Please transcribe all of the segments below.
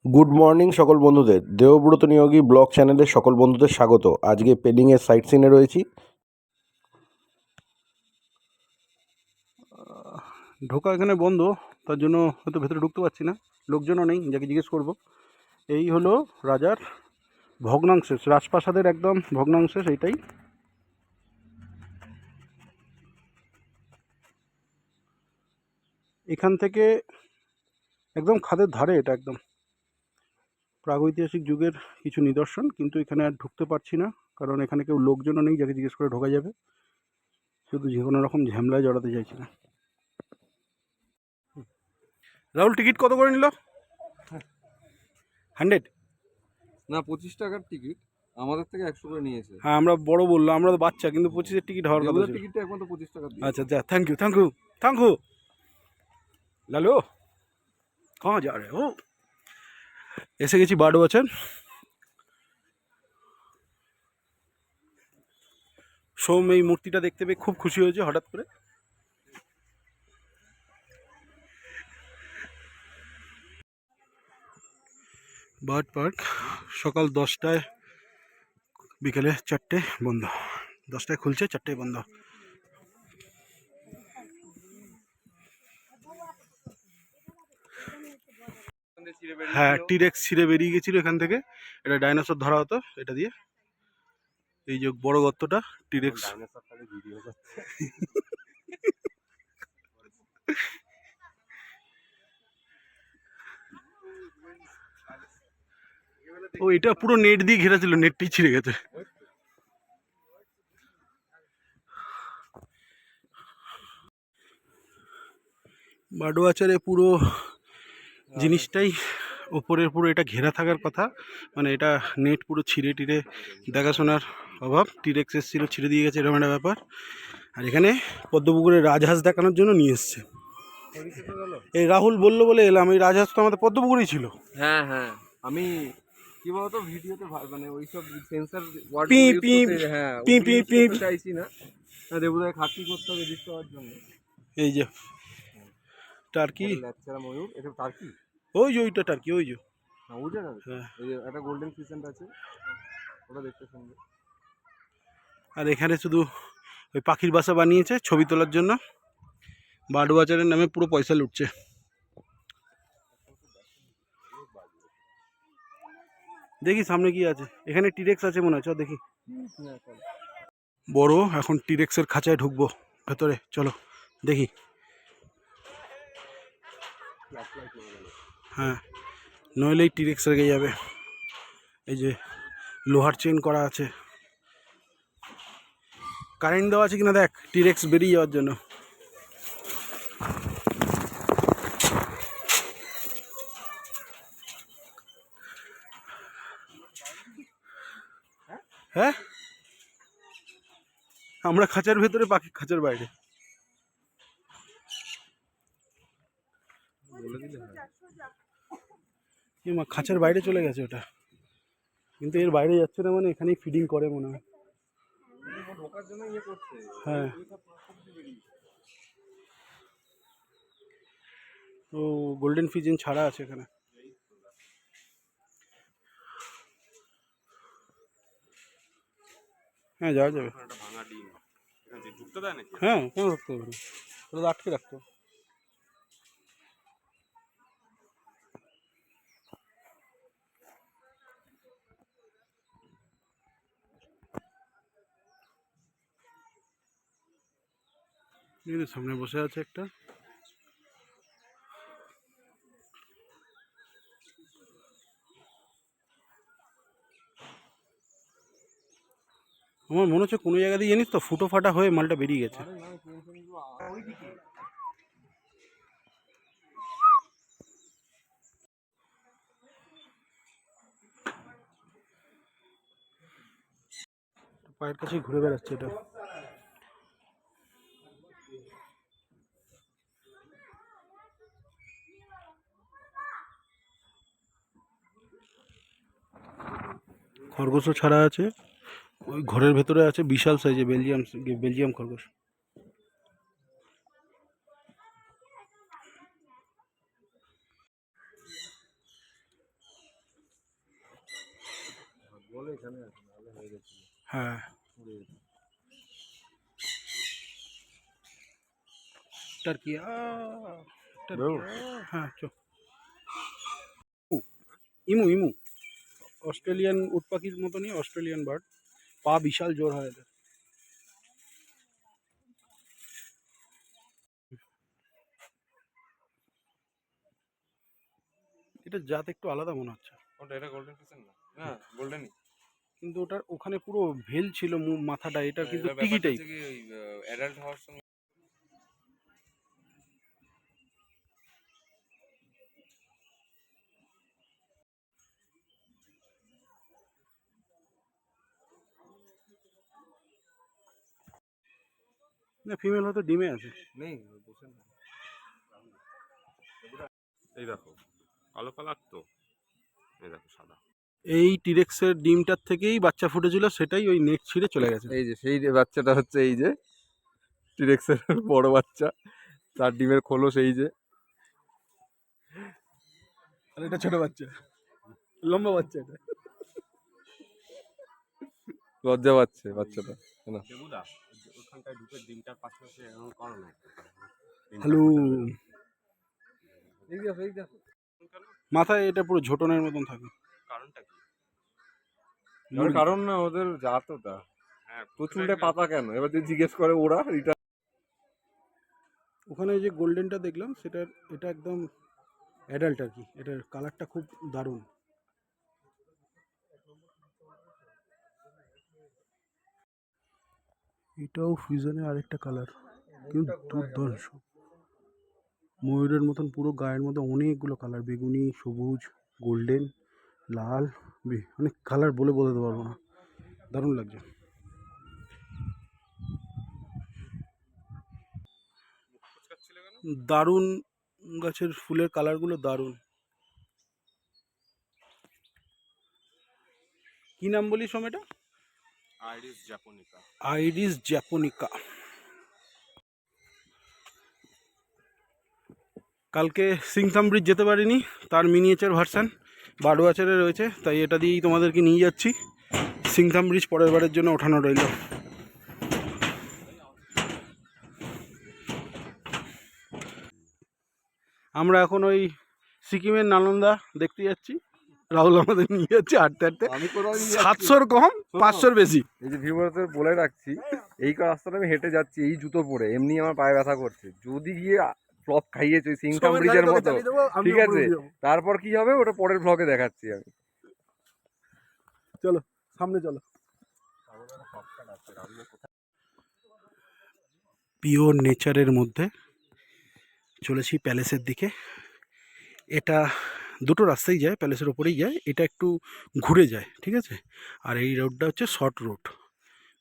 Good morning সকল বন্ধুদের। Debabrata Niyogi blog চ্যানেলের সকল বন্ধুদের স্বাগত। আজকে পেলিংয়ের সাইট সিনে রয়েছি। ঢোকা এখানে বন্ধ, তার জন্য হয়তো ভেতরে ঢুকতে পারছি না, লোকজনও নেই যাকে জিজ্ঞেস করব। এই হলো রাজার ভগ্নাংশেষ, রাজপ্রাসাদের একদম ভগ্নাংশেষ এইটাই। এখান থেকে একদম খাদের ধারে, এটা একদম প্রাগৈতিহাসিক যুগের কিছু নিদর্শন, কিন্তু এখানে আর ঢুকতে পারছি না কারণ এখানে কেউ লোকজনও নেই যাকে জিজ্ঞেস করে ঢোকা যাবে। শুধু যে কোনো রকম ঝামেলায় জড়াতে চাইছি না। রাহুল, টিকিট কত করে নিল? 100 না, 25 টাকার টিকিট আমাদের থেকে 100 করে নিয়েছে। হ্যাঁ, আমরা বড় বললাম, আমরা তো বাচ্চা, কিন্তু 25-এর টিকিট হওয়ার কথা ছিল। টিকিটটা একমাত্র 25 টাকা দিয়ে। अच्छा अच्छा, thank you thank you thank you. Lalu, कहाँ जा रहे हो? এসে গেছি বারো বছর। সোম এই মূর্তিটা দেখতে পেয়ে খুব খুশি হয়েছে হঠাৎ করে। বার্ড পার্ক সকাল 10টায়, বিকেলে 4টে বন্ধ। 10টায় খুলছে, 4টায় বন্ধ। হ্যাঁ, টিরেক্স ছিঁড়ে বেরিয়ে গেছিল এখান থেকে। এটা ডাইনোসর ধরা হতো এটা দিয়ে। এই যে বড় গর্তটা, টিরেক্স। ও, এটা পুরো নেট দিয়ে ঘেরা ছিল, নেটটি ছিঁড়ে গেছে। বাডোয়াচারে পুরো জিনিসটাই ওপরের পুরো এটা ঘেরা থাকার কথা, মানে এটা নেট পুরো ছিঁড়ে টিড়ে দেখাশোনার অভাব। টিরেক্স এসেছিলো, ছিঁড়ে দিয়ে গেছে, এরকম একটা ব্যাপার। আর এখানে পদ্মপুকুরের রাজহাঁস দেখানোর জন্য নিয়ে এসছে। এই রাহুল বললো বলে এলাম, এই রাজহাঁস তো আমাদের পদ্মপুকুরেই ছিল। হ্যাঁ হ্যাঁ, আমি কি বলতো ভিডিওতে মানে ওইসব censor word beep use beep করতে, হ্যাঁ পি পি ইউজ পি। করতে চাইছি না। দেবুদায় খাতি করতে হবে এডিট করার জন্য। এই যে টার্কি, ল্যাপচারা ময়ূর, এটা টার্কি। ওই যে ওইটা টার্কি, ওই যে। হ্যাঁ, ওই জায়গা। হ্যাঁ। এই যে একটা গোল্ডেন ফিসেন্ট আছে, ওটা দেখতে সুন্দর। আর এখানে শুধু ওই পাখির বাসা বানিয়েছে ছবি তোলার জন্য। বার্ড ওয়াচারের নামে পুরো পয়সা লুটছে। দেখি সামনে কি আছে। এখানে টিরেক্স আছে মনে হচ্ছে, দেখি। বড়, এখন টিরেক্সের খাঁচায় ঢুকবো ভেতরে, চলো দেখি। হ্যাঁ, নইলে এই টিরেক্স রেগে যাবে। এই যে লোহার চেন করা আছে, কারেন্ট দেওয়া আছে কিনা দেখ, টিরেক্স বেরিয়ে যাওয়ার জন্য। হ্যাঁ, আমরা খাঁচার ভেতরে, পাখি খাঁচার বাইরে। খাঁচার বাইরে চলে গেছে ওটা, কিন্তু এর বাইরে যাচ্ছে না, মানে এখানেই ফিডিং করে মনে হয়। হ্যাঁ, ও গোল্ডেন ফিজিন ছাড়া আছে এখানে। হ্যাঁ, যাওয়া যাবে। হ্যাঁ, কেন রাখতে হবে, ওটা আটকে রাখতে হবে। সামনে বসে আছে একটা। আমার মনে হচ্ছে কোনো জায়গা দিয়ে জানিস তো ফুটো ফাটা হয়ে মালটা বেরিয়ে গেছে। পায়ের কাছে ঘুরে বেড়াচ্ছে এটা। খরগোশও ছাড়া আছে, ওই ঘরের ভেতরে আছে বিশাল সাইজে বেলজিয়াম খরগোশ। এখানে আছে, নাহলে হয়ে গেছিল। হ্যাঁ টার্কি টার্কি হ্যাঁ চো ইমু ইমু অস্ট্রেলিয়ান উট পাখির মতনই অস্ট্রেলিয়ান বার্ড, পা বিশাল জোর হয় এদের। এটা জাত একটু আলাদা মনে হচ্ছে, ওটা এটা গোল্ডেন ফিশার না? না, গোল্ডেনই। কিন্তু ওটার ওখানে পুরো ভেল ছিল মাথাটা, এটা কিন্তু এবার টিকি ব্যাপারটা টাইপ। হচ্ছে কি ওই অ্যাডাল্ট হওয়ার সঙ্গে না ফিমেল হয়তো ডিমে আছে। নেই, বসে না। এই দেখো কালো কালার তো, এই দেখো সাদা। এই টিরেক্সের ডিমটার থেকেই বাচ্চা ফুটেছিল, সেটাই ওই নেট ছিঁড়ে চলে গেছে। এই যে সেই বাচ্চাটা হচ্ছে এই যে টিরেক্সের বড় বাচ্চা, তার ডিমের খোলস এই যে। আর এটা ছোট বাচ্চা, লম্বা বাচ্চা এটা। লজ্জা পাচ্ছে বাচ্চাটা না। হ্যালো, এই দেখো এই দেখো, মাথায় এটা পুরো ঝোটনের মতন থাকে। কারণটা কি? এবার কারণ না, ওদের জাত ওটা। তো চুলটা পাতা কেন, এবার যদি জিজ্ঞেস করে ওরা এটা। ওখানে যে গোল্ডেনটা দেখলাম সেটার, এটা একদম অ্যাডাল্ট আর কি, এটার কালারটা খুব দারুণ। এটাও ফিউশনের আরেকটা কালার, কিন্তু দুর্ধর্ষ। ময়ূরের মতন পুরো গায়ের মধ্যে অনেকগুলো কালার, বেগুনি, সবুজ, গোল্ডেন, লাল, অনেক কালার বলে বোঝাতে পারবো না, দারুণ লাগছে। দারুণ, গাছের ফুলের কালারগুলো দারুণ। কি নাম বলিস এটা? Iris japonica. আইরিস জ্যাপোনিকা। কালকে সিংথাম ব্রিজ যেতে পারিনি, তার মিনিয়েচার ভার্সান বারো আচারে রয়েছে, তাই এটা দিয়েই তোমাদেরকে নিয়ে যাচ্ছি। সিংথাম ব্রিজ পরের বারের জন্য ওঠানো রইল। আমরা এখন ওই সিকিমের নালন্দা দেখতে যাচ্ছি, রাহুল আমাদের নিয়ে যাচ্ছে হাঁটতে হাঁটতে। আমি কোথাও 700-র কম, 500-র বেশি। এই যে ভিউয়ারদের বলে রাখছি, এই রাস্তাটা আমি হেঁটে যাচ্ছি এই জুতো পরে, এমনি আমার পায়ে ব্যথা করছে। যদি গিয়ে ফ্লপ খাইয়েছে সিংথাম ব্রিজের মতো, ঠিক আছে, তারপর কি হবে ওটা পরের ব্লগে দেখাচ্ছি আমি। চলো সামনে চলো। পিওর নেচারের মধ্যে চলেছি প্যালেসের দিকে। এটা দুটো রাস্তাই যায়, প্যালেসের ওপরেই যায়, এটা একটু ঘুরে যায়, ঠিক আছে। আর এই রোডটা হচ্ছে শর্ট রোড,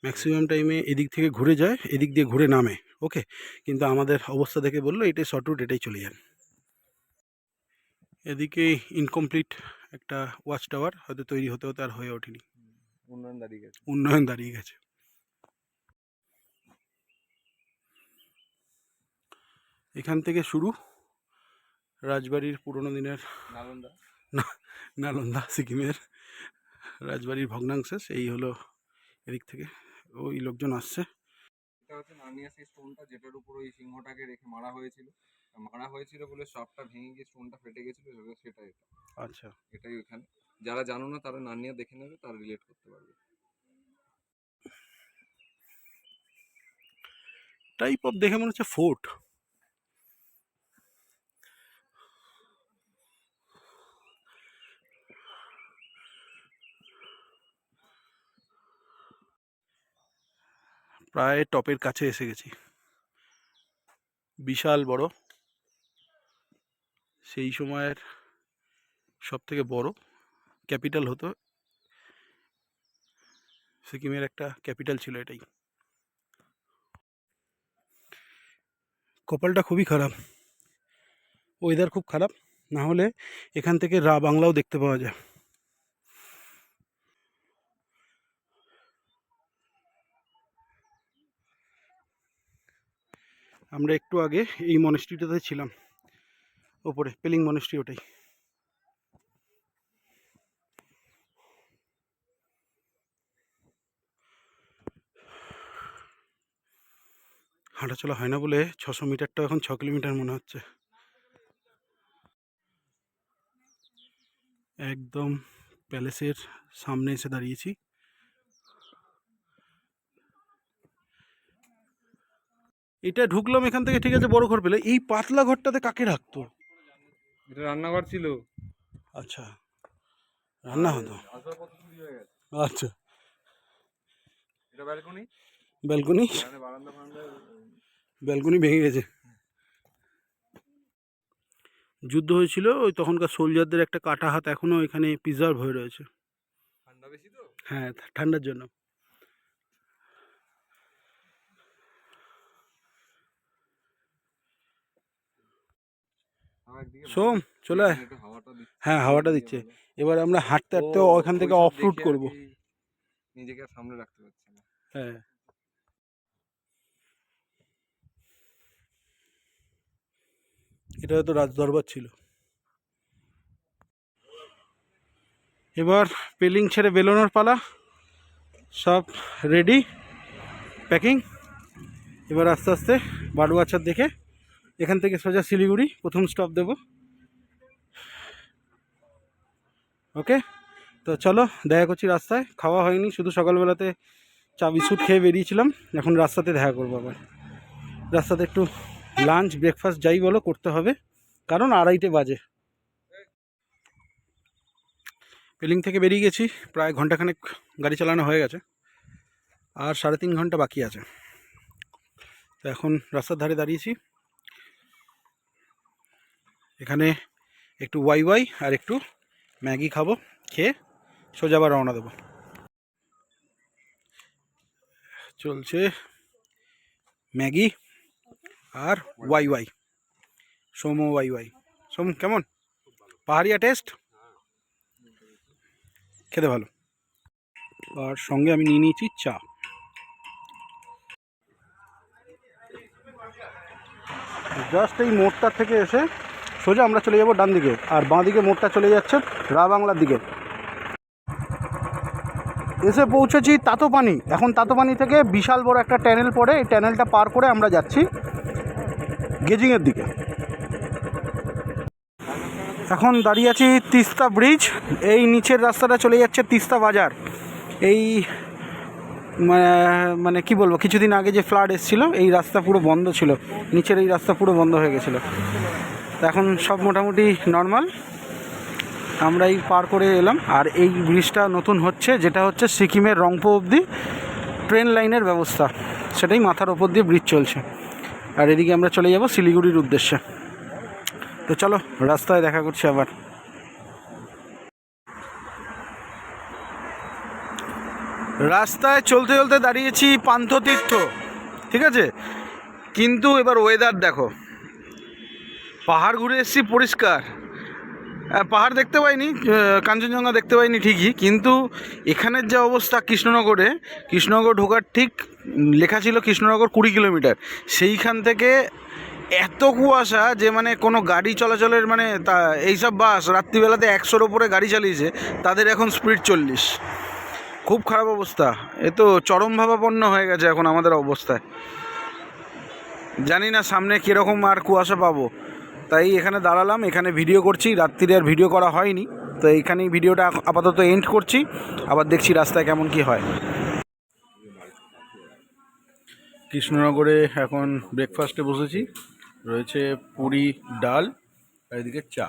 ম্যাক্সিমাম টাইমে এদিক থেকে ঘুরে যায়, এদিক দিয়ে ঘুরে নামে, ওকে। কিন্তু আমাদের অবস্থা দেখে বললো এটাই শর্ট রুট, এটাই চলে যান। এদিকে ইনকমপ্লিট একটা ওয়াচ টাওয়ার হয়তো তৈরি হতে হতে আর হয়ে ওঠেনি, উন্নয়ন দাঁড়িয়ে গেছে। উন্নয়ন দাঁড়িয়ে গেছে। এখান থেকে শুরু রাজবাড়ির পুরোনো দিনের নালন্দা। নালন্দা সিকিমের রাজবাড়ির ভগ্নাংশেষ। এই হলো এদিক থেকে ওই লোকজন আসছে। এটা হচ্ছে নানিয়া সেই স্টোনটা যেটার উপর ওই সিংহটাকে রেখে মারা হয়েছিল। মারা হয়েছিল বলে সবটা ভেঙে গিয়ে স্টোনটা ফেটে গেছিল, সেটা এটা। আচ্ছা, এটাই ওখানে। যারা জানো না তারা নানিয়া দেখে নেবে, তারা রিলেট করতে পারবে। টাইপ অফ দেখে মনে হচ্ছে ফোর্ট। প্রায় টপের কাছে এসে গেছি, বিশাল বড়, সেই সময়ের সব থেকে বড় ক্যাপিটাল হতো, সিকিমের একটা ক্যাপিটাল ছিল এটাই। কপালটা খুবই খারাপ, ওয়েদার খুব খারাপ, না হলে এখান থেকে বাংলাও দেখতে পাওয়া যায়। আমরা একটু আগে এই মনেস্ট্রিটাতে ছিলাম, ওপরে পেলিং মনেস্ট্রি, ওটাই। হাঁটাচলা হয় না বলে 600 মিটারটা এখন 6 কিলোমিটার মনে হচ্ছে। একদম প্যালেসের সামনে এসে দাঁড়িয়েছি। এটা ঢুকলাম এখান থেকে, ঠিক আছে, বড় ঘর পেলে। এই পাতলা ঘরটাতে কাকে রাখতো? এটা রান্নাঘর ছিল। আচ্ছা, রান্না হতো। আসবাবপত্র চুরি হয়ে গেছে। আচ্ছা, এটা ব্যালকনি। ব্যালকনি, এখানে বারান্দা ফারান্দা। ব্যালকনি ভেঙে গেছে। যুদ্ধ হয়েছিল ওই তখনকার সোলজারদের একটা কাটা হাত এখনো এখানে প্রিজার্ভ হয়ে রয়েছে। ঠান্ডা বেশি তো। হ্যাঁ, ঠান্ডার জন্য। সোম চলে আয়। হ্যাঁ, হাওয়াটা দিচ্ছে। এবার আমরা হাঁটতে হাঁটতে ওখান থেকে অফ রুট করবো। নিজেকে সামনে রাখতে পারছি না। হ্যাঁ, এটা হয়তো রাজদরবার ছিল। এবার পেলিং ছেড়ে বেরোনোর পালা। সব রেডি, প্যাকিং। এবার আস্তে আস্তে বাডুয়াচার দেখে এখান থেকে সোজা শিলিগুড়ি প্রথম স্টপ দেব। ওকে, তো চলো দেখা করছি রাস্তায়। খাওয়া হয়নি, শুধু সকালবেলাতে চা বিস্কুট খেয়ে বেরিয়েছিলাম। এখন রাস্তাতে দেখা করবো আবার। রাস্তাতে একটু লাঞ্চ ব্রেকফাস্ট যাই বলো করতে হবে, কারণ 2:30 বাজে। পেলিং থেকে বেরিয়ে গেছি, প্রায় ঘন্টাখানেক গাড়ি চালানো হয়ে গেছে, আর 3.5 ঘন্টা বাকি আছে। তো এখন রাস্তার ধারে দাঁড়িয়েছি, এখানে একটু ওয়াই আর একটু ম্যাগি খাবো, খেয়ে সোজা আবার রওনা দেবো। চলছে ম্যাগি আর ওয়াই, সোমো ওয়াই। সোম কেমন? পাহাড়িয়া টেস্ট, খেতে ভালো। আর সঙ্গে আমি নিয়ে নিয়েছি চা। জাস্ট এই মোড়টার থেকে এসে সোজা আমরা চলে যাব ডান দিকে, আর বাঁ দিকে মোড়টা চলে যাচ্ছে রা বাংলার দিকে। এসে পৌঁছেছি তাতোপানি। এখন তাতোপানি থেকে বিশাল বড় একটা ট্যানেল পড়ে, এই ট্যানেলটা পার করে আমরা যাচ্ছি গেজিংয়ের দিকে। এখন দাঁড়িয়ে আছি তিস্তা ব্রিজ। এই নিচের রাস্তাটা চলে যাচ্ছে তিস্তা বাজার। এই মানে কি বলবো, কিছুদিন আগে যে ফ্লাড এসেছিলো এই রাস্তা পুরো বন্ধ ছিল, নিচের এই রাস্তা পুরো বন্ধ হয়ে গেছিলো। এখন সব মোটামুটি নর্মাল, আমরা এই পার করে এলাম। আর এই ব্রিজটা নতুন হচ্ছে, যেটা হচ্ছে সিকিমের রংপো অবধি ট্রেন লাইনের ব্যবস্থা, সেটাই মাথার ওপর দিয়ে ব্রিজ চলছে। আর এদিকে আমরা চলে যাব শিলিগুড়ির উদ্দেশ্যে। তো চলো রাস্তায় দেখা করছি আবার। রাস্তায় চলতে চলতে দাঁড়িয়েছি পান্থতীর্থ, ঠিক আছে, কিন্তু এবার ওয়েদার দেখো। পাহাড় ঘুরে এসেছি পরিষ্কার, পাহাড় দেখতে পাইনি, কাঞ্চনজঙ্ঘা দেখতে পাইনি ঠিকই, কিন্তু এখানের যে অবস্থা কৃষ্ণনগর ঢোকার ঠিক লেখা ছিল কৃষ্ণনগর 20 কিলোমিটার, সেইখান থেকে এত কুয়াশা যে মানে কোনো গাড়ি চলাচলের মানে তা এইসব বাস রাত্রিবেলাতে 100-র ওপরে গাড়ি চালিয়েছে, তাদের এখন স্পিড 40। খুব খারাপ অবস্থা, এ তো চরমভাবাপন্ন হয়ে গেছে এখন আমাদের অবস্থায়। জানি না সামনে কীরকম আর কুয়াশা পাবো, তাই এখানে দাঁড়ালাম, এখানে ভিডিও করছি। রাত্রিরে আর ভিডিও করা হয়নি, তো এইখানেই ভিডিওটা আপাতত এন্ড করছি। আবার দেখছি রাস্তায় কেমন কি হয়। কৃষ্ণনগরে এখন ব্রেকফাস্টে বসেছি, রয়েছে পুরি, ডাল আর এদিকে চা।